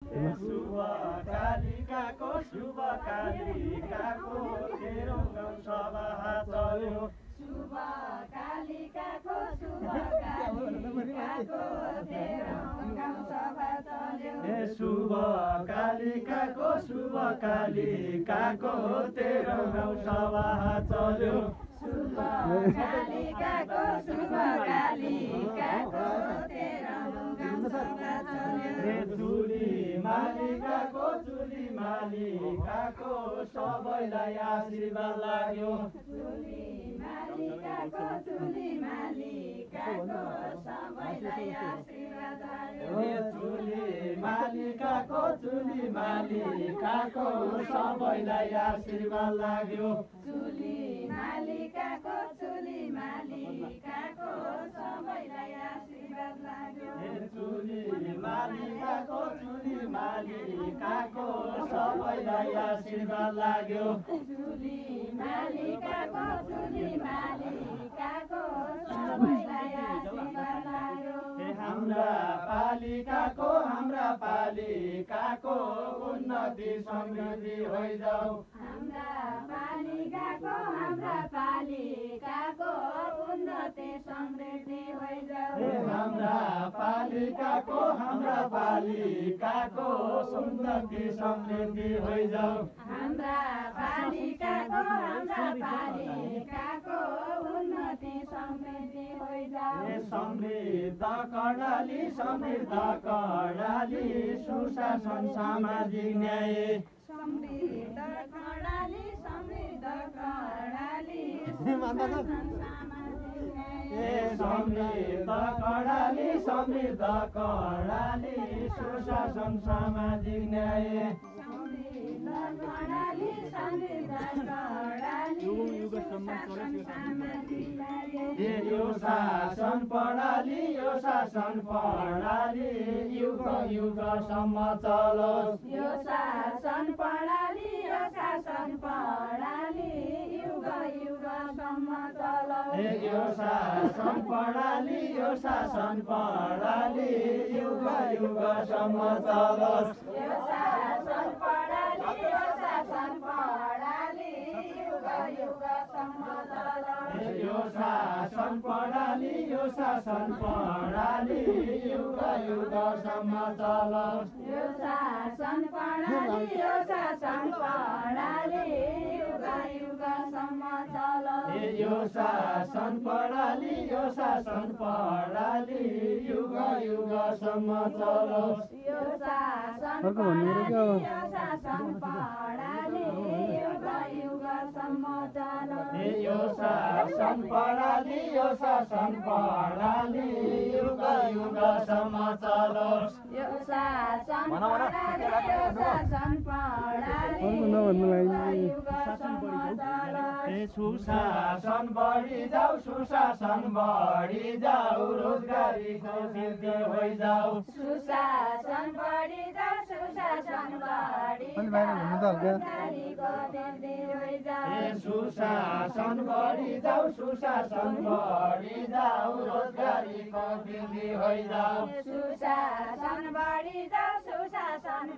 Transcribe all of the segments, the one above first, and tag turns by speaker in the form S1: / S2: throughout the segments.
S1: शुभ कालिकाको शुभ कालिकाको तेरो गाउँ सभा चल्यो
S2: शुभ कालिकाको शुभ कालिकाको तेरो गाउँ सभा चल्यो
S1: शुभ कालिकाको शुभ कालिकाको तेरो गाउँ सभा चल्यो
S2: शुभ कालिकाको शुभ कालिकाको तेरो गाउँ सभा चल्यो
S1: चुली मालिकाको चुली मालिकाको सबैलाई आशीर्वाद लाग्यो
S2: चुली मालिकाको चुली मालिकाको सबैलाई आशीर्वाद लाग्यो
S1: चुली मालिकाको चुली मालिकाको सबैलाई आशीर्वाद लाग्यो
S2: चुली मालिकाको चुली मालिकाको सबैलाई आशीर्वाद लाग्यो
S1: चुली मालिकाको चुली मालिकाको सबैलाई आशीर्वाद लाग्यो
S2: चुली मालिकाको चुली मालिकाको सबैलाई आशीर्वाद लाग्यो
S1: हाम्रा पालिकाको उन्नति समृद्धि होइजाऊ
S2: हाम्रा पालिकाको उन्नति समृद्धि होइजाऊ
S1: हाम्रा पालिकाको उन्नति समृद्धि होइजाऊ
S2: हाम्रा पालिकाको उन्नति समृद्धि होइजाऊ
S1: समृद्ध कर्णाली सुशासन सामाजिक न्याय
S2: समृद्ध कर्णाली सुशासन सामाजिक न्याय
S1: समृद्ध कर्णाली सुशासन सामाजिक न्याय यो शासन प्रणाली युग युगसम्म चलोस्
S2: यो शासन प्रणाली युग युगसम्म चलोस्
S1: यो शासन प्रणाली युग युगसम्म चलोस्
S2: यो शासन प्रणाली युग युगसम्म चलोस्
S1: यो शासन प्रणाली युग युगसम्म चलोस्
S2: यो शासन प्रणाली युग युगसम्म चलोस्
S1: यो शासन प्रणाली युग युगसम्म चलोस्
S2: यो शासन प्रणाली युग युगसम्म चलोस्
S1: यो शासन प्रणाली युग युगसम्म चलोस्
S2: यो शासन प्रणाली युगसम्म चलोस्
S1: सुशासन बढी जाऊ रोजगारीको सिद्धि होइजाऊ
S2: सुशासन बढी जाऊ रोजगारीको सिद्धि होइजाऊ
S1: सुशासन बढी जाऊ रोजगारीको वृद्धि होइजाऊ
S2: सुशासन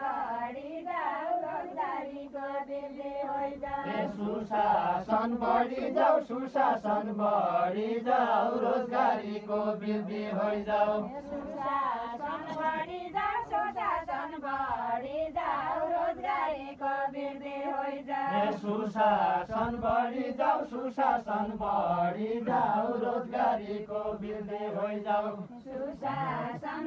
S2: बढी जाऊ रोजगारीको वृद्धि होइजाऊ
S1: सुशासन बढी जाऊ रोजगारीको वृद्धि होइजाऊ
S2: सुशासन बढी जाऊ रोजगारीको वृद्धि होइजाऊ
S1: सुशासन बढी जाऊ रोजगारीको वृद्धि होइजाऊ
S2: सुशासन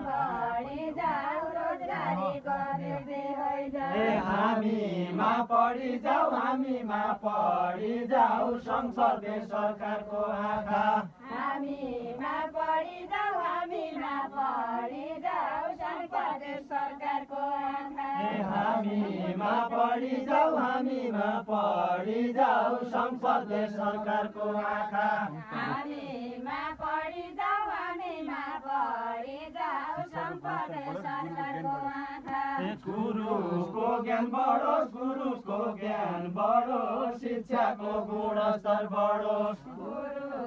S2: बढी जाऊ रोजगारीको वृद्धि होइजाऊ
S1: हामीमा पढी जाऊ संसदीय सरकारको आँखा
S2: हामीमा पढी जाऊ संसदीय सरकारको आँखा
S1: हामीमा पढी जाऊ संसदीय सरकारको आँखा
S2: हामीमा पढी जाऊ संसदीय सरकारको आँखा
S1: गुरुको ज्ञान बढोस् शिक्षाको गुणस्तर बढोस्
S2: गुरुको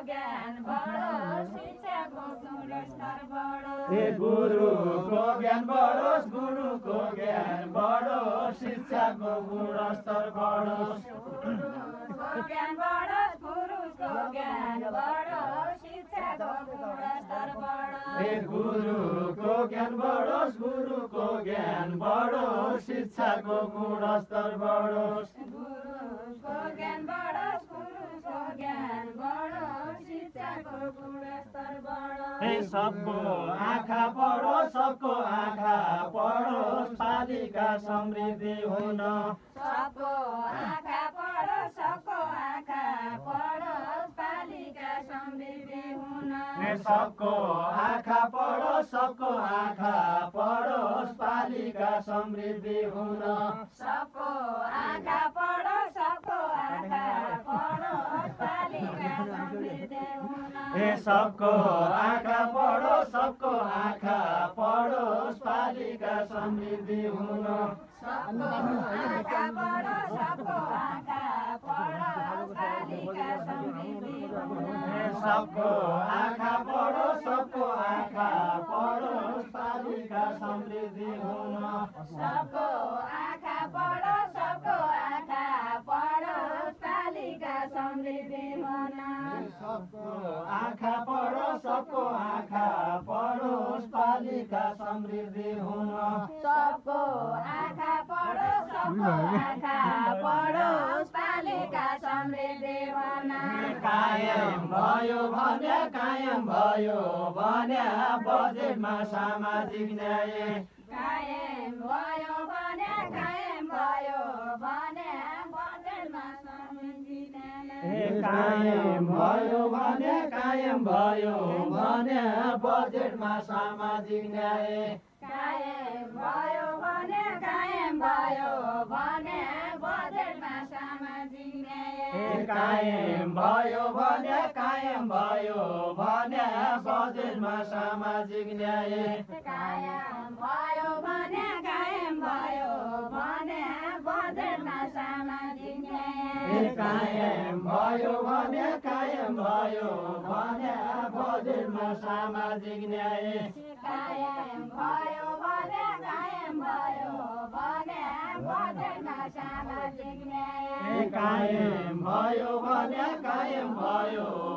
S2: ज्ञान बढोस् शिक्षाको गुणस्तर बढोस्
S1: हे गुरुको ज्ञान बढोस् गुरुको ज्ञान बढोस् शिक्षाको गुणस्तर बढोस्
S2: ज्ञान बढोस् गुरुको ज्ञान बढोस् शिक्षाको गुणस्तर बढोस्
S1: हे गुरुको ज्ञान बढोस् गुरुको ज्ञान बढोस् शिक्षाको गुणस्तर बढोस्
S2: गुरुको ज्ञान बढोस् गुरुको ज्ञान बढोस् शिक्षाको गुणस्तर बढोस्
S1: हे सबको आँखा पढोस् सबको आँखा पढोस् पालिका समृद्धि हुन
S2: सबको आँखा पढोस् सबको आँखा पढोस् पालिका समृद्धि हुन
S1: हे सबको आँखा पढोस् सबको आँखा पढोस् पालिका समृद्धि हुन
S2: सबको आँखा पढोस् सबको आँखा पढोस् पालिका समृद्धि हुन
S1: हे सबको आँखा पढोस् सबको आँखा पढोस् पालिका समृद्धि हुन
S2: सबको आँखा पढोस् सबको आँखा पढोस् पालिका समृद्धि हुन
S1: हे सबको आँखा पढोस् सबको आँखा पढोस् पालिका समृद्धि हुन
S2: सबको आँखा पढोस् सबको आँखा पढोस् पालिका समृद्धि हुन
S1: सबको आँखा पढोस् सबको आँखा पढोस् पालिका समृद्धि हुन
S2: सबको आँखा पढोस् सबको आँखा पढोस् पालिका समृद्धि हुन
S1: कायम भयो भने बजेटमा सामाजिक न्याय
S2: कायम भयो भने बजेटमा सामाजिक न्याय
S1: हे कायम भयो भने बजेटमा सामाजिक न्याय
S2: कायम भयो भने बजेटमा सामाजिक न्याय
S1: हे कायम भयो भने बजेटमा सामाजिक न्याय
S2: कायम भयो भने बजेटमा सामाजिक न्याय
S1: हे कायम भयो भने बजेटमा सामाजिक न्याय
S2: कायम भयो भने बजेटमा सामाजिक न्याय
S1: हे कायम भयो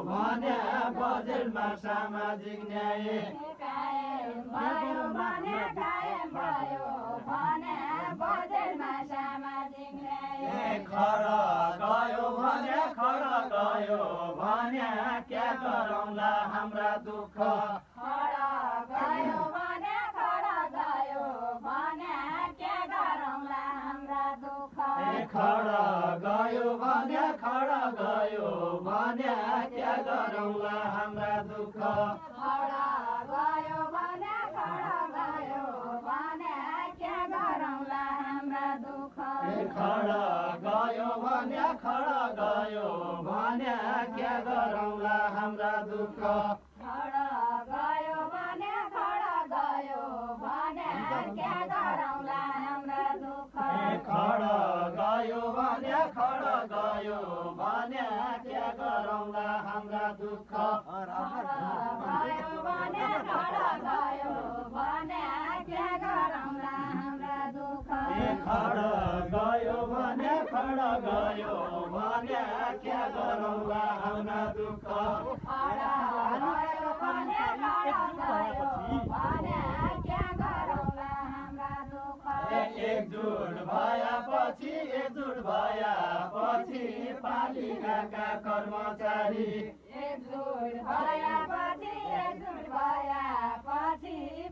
S1: भने बजेटमा सामाजिक न्याय
S2: कायम भयो भने बजेटमा सामाजिक न्याय
S1: खडा गयो भने क्या गरौँला हाम्रा दुःख
S2: खडा गयो भने के गरौँला हाम्रा दुःख
S1: खडा गयो भने क्या गरौँला हाम्रा दुःख
S2: खडा गयो भने के गरौँला हाम्रा दुःख
S1: खडा गयो भने क्या गरौँला हाम्रा दुःख
S2: खडा गयो भने के गरौँला हाम्रा दुःख
S1: खडा गयो भने क्या गरौँला हाम्रा दुःख
S2: गयो भने के गरौँला हाम्रा दुःख
S1: खडा गयो भने क्या गरौँला हाम्रा दुःख
S2: खडा गयो भने के गरौँला हाम्रा दुःख
S1: एकजुट भएपछि पालिकाका कर्मचारी
S2: एकजुट भएपछि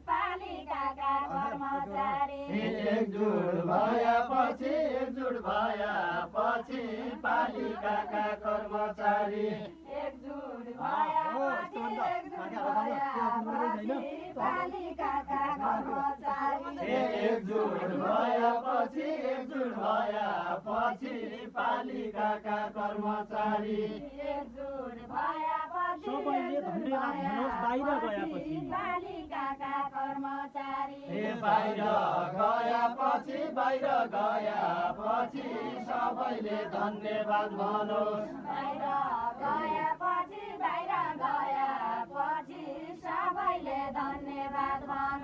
S2: पालिकाका कर्मचारी
S1: एकजुट भएपछि पालिकाका कर्मचारी
S2: एकजुट भएपछि पालिकाका कर्मचारी
S1: एकजुट भएपछि पालिकाका कर्मचारी
S2: एकजुट भएपछि पालिकाका कर्मचारी
S1: बाहिर गएपछि सबैले धन्यवाद भनोस्
S2: बाहिर गएपछि सबैले धन्यवाद भन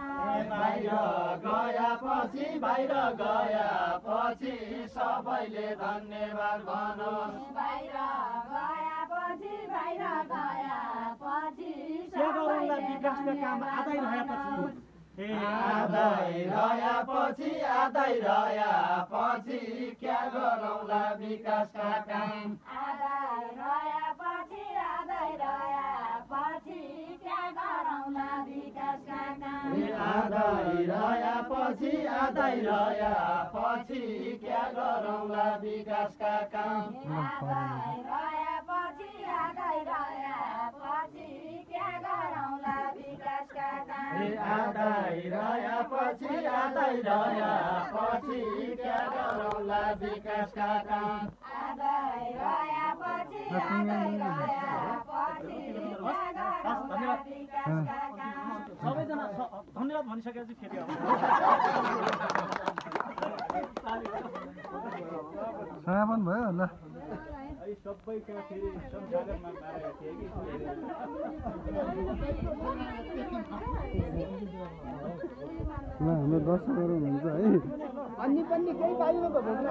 S1: बाहिर गएपछि सबैले धन्यवाद भनोस्
S2: बाहिर गएपछि
S3: क्या गरौँला विकासका काम आदै रहेपछि
S1: आदै रहेपछि क्या गरौँला विकासका काम
S2: आदै रहेपछि क्या गरौँला विकासका काम
S1: आदै रहेपछि क्या गरौँला विकासका काम
S2: आदै रहेपछि क्या गरौँला विकासका काम
S1: आदै रहेपछि क्या गरौँला विकासका काम
S2: आदै रहेपछि क्या गरौँला विकासका काम
S3: सबैजना धन्यवाद भनिसकेपछि फेरि अब
S4: समापन भयो ल
S3: सबैका फेरि संसारमा मारेका थिए कि
S4: ल हाम्रो दर्शकहरू हुन्छ है
S5: अन्य पनि केही पाइनु त भोग्न